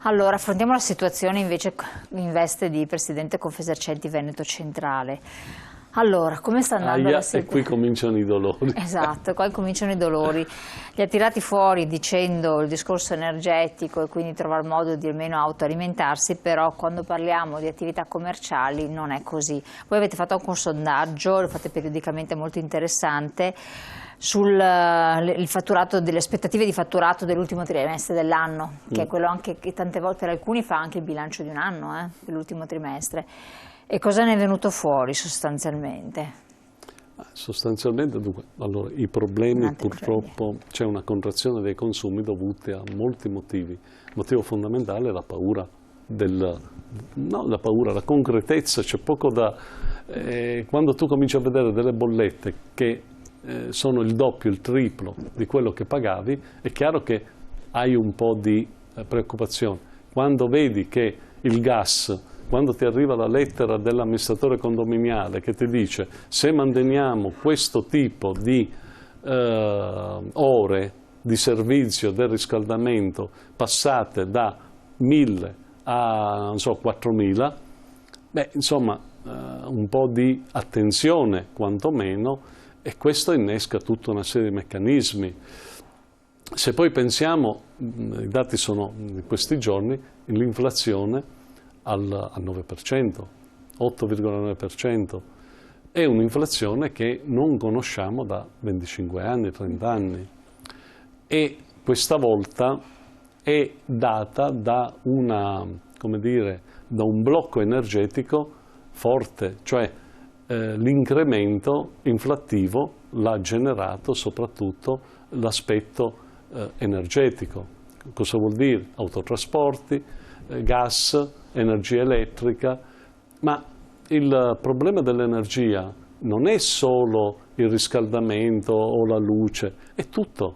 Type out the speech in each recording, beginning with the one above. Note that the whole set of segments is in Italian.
Allora, affrontiamo la situazione invece in veste di Presidente Confesercenti Veneto Centrale. Allora, come sta andando la situazione? E qui cominciano i dolori. Esatto, qua cominciano i dolori. Li ha tirati fuori dicendo il discorso energetico e quindi trovare modo di almeno autoalimentarsi, però quando parliamo di attività commerciali non è così. Voi avete fatto anche un sondaggio, lo fate periodicamente, molto interessante, sul il fatturato, delle aspettative di fatturato dell'ultimo trimestre dell'anno, che è quello anche che tante volte per alcuni fa anche il bilancio di un anno, dell'ultimo trimestre. E cosa ne è venuto fuori sostanzialmente? Sostanzialmente, dunque, allora, i problemi purtroppo, c'è una contrazione dei consumi dovuti a molti motivi. Il motivo fondamentale è la paura, la concretezza, c'è poco da... quando tu cominci a vedere delle bollette che sono il doppio, il triplo di quello che pagavi, è chiaro che hai un po' di preoccupazione. Quando vedi che il gas... Quando ti arriva la lettera dell'amministratore condominiale che ti dice se manteniamo questo tipo di ore di servizio del riscaldamento passate da 1.000 a non so, 4.000, beh, insomma un po' di attenzione quantomeno, e questo innesca tutta una serie di meccanismi. Se poi pensiamo, i dati sono di questi giorni, l'inflazione al 9%, 8,9%, è un'inflazione che non conosciamo da 25 anni, 30 anni, e questa volta è data da come dire, da un blocco energetico forte, cioè l'incremento inflattivo l'ha generato soprattutto l'aspetto energetico. Cosa vuol dire? Autotrasporti, gas, energia elettrica, ma il problema dell'energia non è solo il riscaldamento o la luce, è tutto,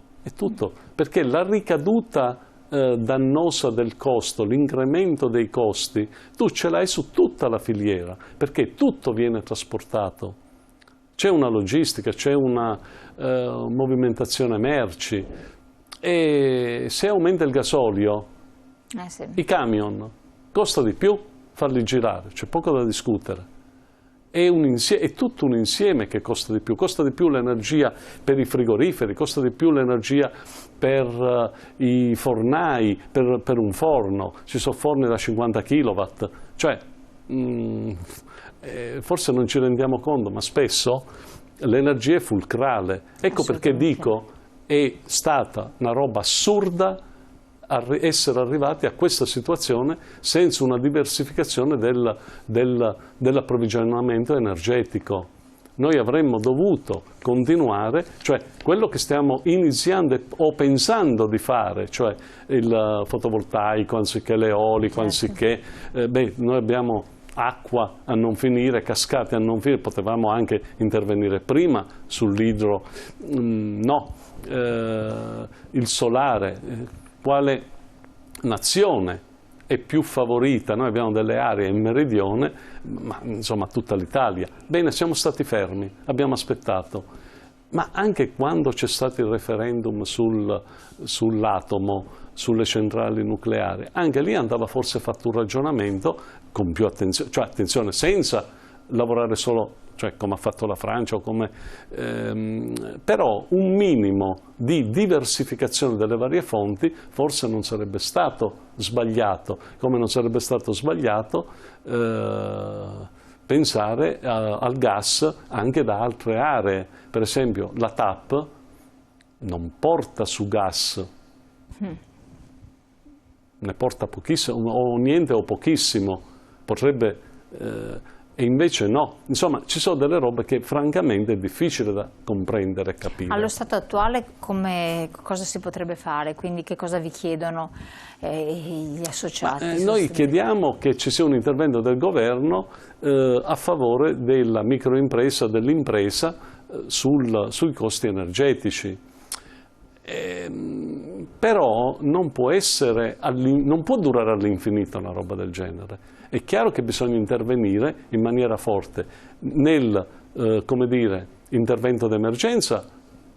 perché la ricaduta dannosa del costo, l'incremento dei costi, tu ce l'hai su tutta la filiera, perché tutto viene trasportato. C'è una logistica, c'è una movimentazione merci, e se aumenta il gasolio, sì, i camion costa di più farli girare, c'è poco da discutere. È tutto un insieme che costa di più l'energia per i frigoriferi, costa di più l'energia per i fornai, per un forno, ci sono forni da 50 kW, cioè forse non ci rendiamo conto, ma spesso l'energia è fulcrale. Ecco perché dico, è stata una roba assurda essere arrivati a questa situazione senza una diversificazione dell'approvvigionamento energetico. Noi avremmo dovuto continuare, cioè quello che stiamo iniziando o pensando di fare, cioè il fotovoltaico anziché l'eolico, anziché... noi abbiamo acqua a non finire, cascate a non finire, potevamo anche intervenire prima sull'idro, il solare. Quale nazione è più favorita? Noi abbiamo delle aree in meridione, ma insomma tutta l'Italia. Bene, siamo stati fermi, abbiamo aspettato, ma anche quando c'è stato il referendum sull'atomo, sulle centrali nucleari, anche lì andava forse fatto un ragionamento con più attenzione, cioè attenzione senza lavorare solo, cioè come ha fatto la Francia, però un minimo di diversificazione delle varie fonti forse non sarebbe stato sbagliato, come non sarebbe stato sbagliato pensare al gas anche da altre aree. Per esempio la TAP non porta su gas, ne porta pochissimo, o niente o pochissimo, potrebbe... e invece no, insomma ci sono delle robe che francamente è difficile da comprendere e capire. Allo stato attuale cosa si potrebbe fare? Quindi che cosa vi chiedono gli associati? Noi chiediamo che ci sia un intervento del governo a favore della microimpresa, dell'impresa sui costi energetici. Però non può durare all'infinito una roba del genere. È chiaro che bisogna intervenire in maniera forte nel, come dire, intervento d'emergenza.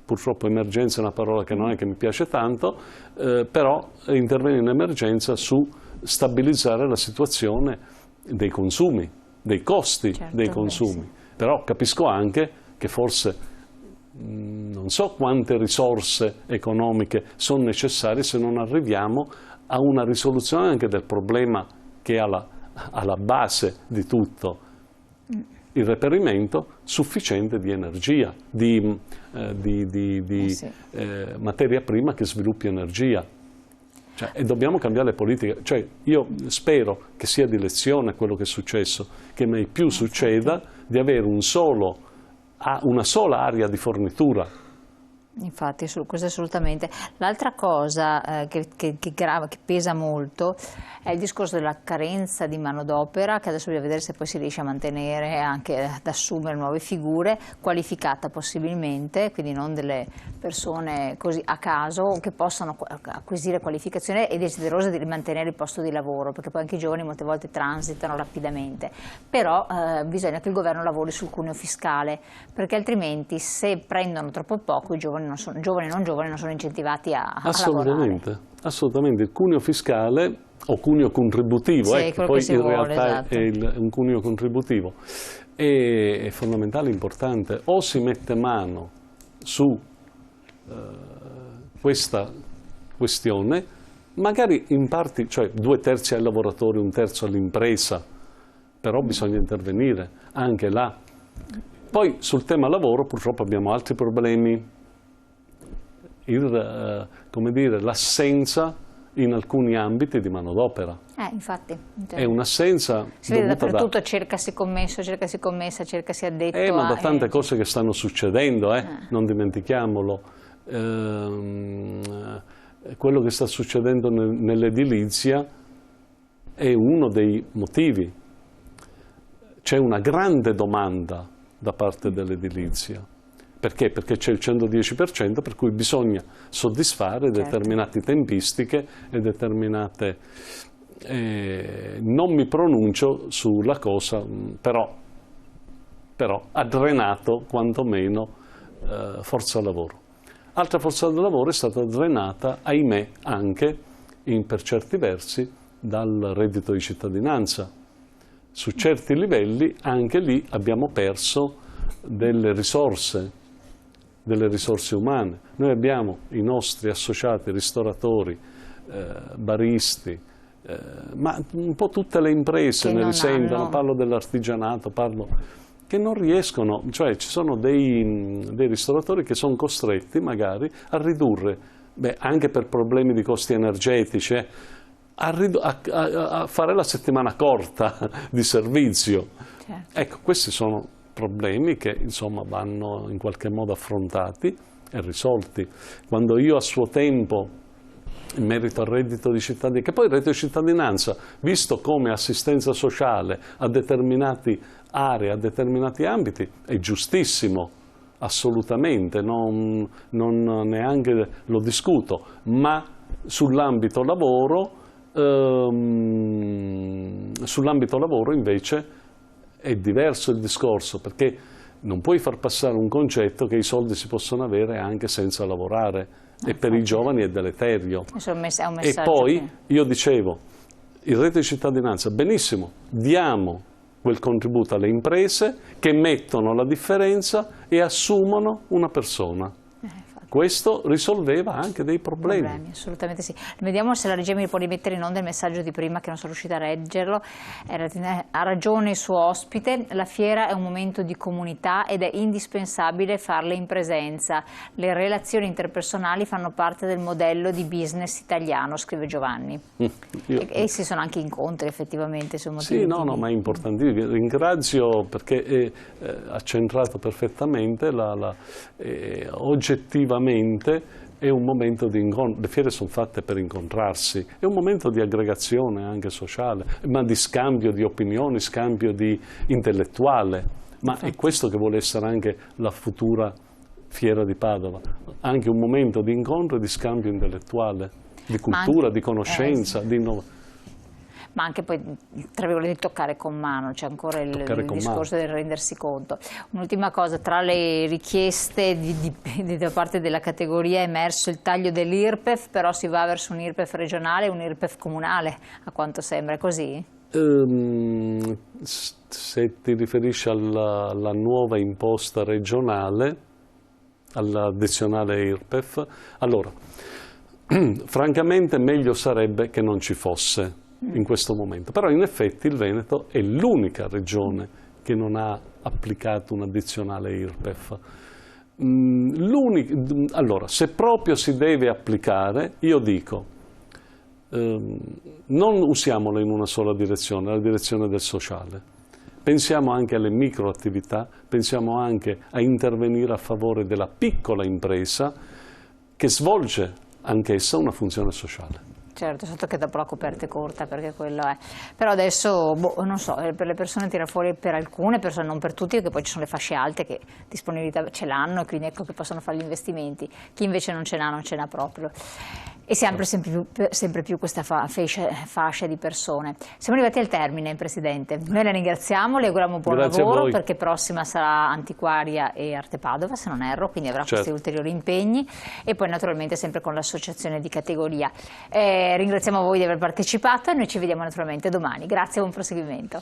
Purtroppo emergenza è una parola che non è che mi piace tanto, però intervenire in emergenza su stabilizzare la situazione dei consumi, dei costi dei consumi. Sì. Però capisco anche che forse non so quante risorse economiche sono necessarie se non arriviamo a una risoluzione anche del problema che è alla base di tutto, il reperimento sufficiente di energia, di materia prima che sviluppi energia. Cioè, e dobbiamo cambiare le politiche. Cioè, io spero che sia di lezione quello che è successo, che mai più succeda di avere una sola area di fornitura. Infatti, questo assolutamente. L'altra cosa che pesa molto è il discorso della carenza di manodopera, che adesso bisogna vedere se poi si riesce a mantenere e anche ad assumere nuove figure, qualificata possibilmente, quindi non delle persone così a caso, che possano acquisire qualificazione e desiderose di mantenere il posto di lavoro, perché poi anche i giovani molte volte transitano rapidamente. Però bisogna che il governo lavori sul cuneo fiscale, perché altrimenti se prendono troppo poco i giovani giovani e non giovani non sono incentivati a lavorare. Assolutamente, il cuneo fiscale o cuneo contributivo, sì, poi in vuole, realtà esatto. è un cuneo contributivo, è fondamentale, importante. O si mette mano su questa questione, magari in parti, cioè 2/3 ai lavoratori, 1/3 all'impresa, però bisogna intervenire anche là. Poi sul tema lavoro purtroppo abbiamo altri problemi. Come dire, l'assenza in alcuni ambiti di manodopera. Infatti. È un'assenza si vede dappertutto, cercasi commesso, cercasi commessa, cercasi addetto. Ma da tante cose che stanno succedendo, non dimentichiamolo. Quello che sta succedendo nell'edilizia è uno dei motivi. C'è una grande domanda da parte dell'edilizia. Perché? Perché c'è il 110%, per cui bisogna soddisfare determinate tempistiche e determinate... non mi pronuncio sulla cosa, però ha drenato quantomeno forza lavoro. Altra forza del lavoro è stata drenata, ahimè, anche per certi versi dal reddito di cittadinanza. Su certi livelli anche lì abbiamo perso delle risorse umane. Noi abbiamo i nostri associati ristoratori, baristi, ma un po' tutte le imprese ne risentono, parlo dell'artigianato, che non riescono, cioè ci sono dei ristoratori che sono costretti magari a ridurre, anche per problemi di costi energetici, a fare la settimana corta di servizio. Certo. Ecco, questi sono problemi che insomma vanno in qualche modo affrontati e risolti. Quando io a suo tempo, in merito al reddito di cittadinanza, che poi il reddito di cittadinanza, visto come assistenza sociale a determinate aree, a determinati ambiti, è giustissimo, assolutamente, non neanche lo discuto, ma sull'ambito lavoro invece è diverso il discorso, perché non puoi far passare un concetto che i soldi si possono avere anche senza lavorare, e per i giovani è deleterio. È un messaggio. E poi, io dicevo, il reddito di cittadinanza, benissimo, diamo quel contributo alle imprese che mettono la differenza e assumono una persona. Questo risolveva anche dei problemi. Assolutamente sì. Vediamo se la regia mi può rimettere in onda il messaggio di prima, che non sono riuscita a leggerlo. Ha ragione il suo ospite, la fiera è un momento di comunità ed è indispensabile farle in presenza. Le relazioni interpersonali fanno parte del modello di business italiano, scrive Giovanni. E si sono anche incontri effettivamente su motivi. Sì, no, ma è importantissimo. Ringrazio perché ha centrato perfettamente oggettivamente. È un momento di incontro, le fiere sono fatte per incontrarsi, è un momento di aggregazione anche sociale, ma di scambio di opinioni, scambio intellettuale, ma è questo che vuole essere anche la futura fiera di Padova, anche un momento di incontro e di scambio intellettuale, di cultura, di conoscenza, di innovazione. ma anche poi, tra virgolette, toccare con mano, c'è ancora il discorso del rendersi conto. Un'ultima cosa, tra le richieste da parte della categoria è emerso il taglio dell'IRPEF, però si va verso un IRPEF regionale e un IRPEF comunale, a quanto sembra, è così? Se ti riferisci alla nuova imposta regionale, all'addizionale IRPEF, allora, francamente meglio sarebbe che non ci fosse in questo momento, però in effetti il Veneto è l'unica regione che non ha applicato un'addizionale IRPEF. Allora, se proprio si deve applicare, io dico, non usiamolo in una sola direzione, la direzione del sociale. Pensiamo anche alle microattività, pensiamo anche a intervenire a favore della piccola impresa che svolge anch'essa una funzione sociale. Certo, sotto che dopo la coperta è corta, perché quello è. Però adesso, non so, per le persone tira fuori, per alcune persone, non per tutti, perché poi ci sono le fasce alte che disponibilità ce l'hanno e quindi ecco che possono fare gli investimenti. Chi invece non ce l'ha, non ce n'ha proprio. E sempre più questa fascia di persone. Siamo arrivati al termine, Presidente. Noi la ringraziamo, le auguriamo buon lavoro, perché prossima sarà Antiquaria e Arte Padova, se non erro, quindi avrà questi ulteriori impegni, e poi naturalmente sempre con l'associazione di categoria. Ringraziamo voi di aver partecipato e noi ci vediamo naturalmente domani. Grazie e buon proseguimento.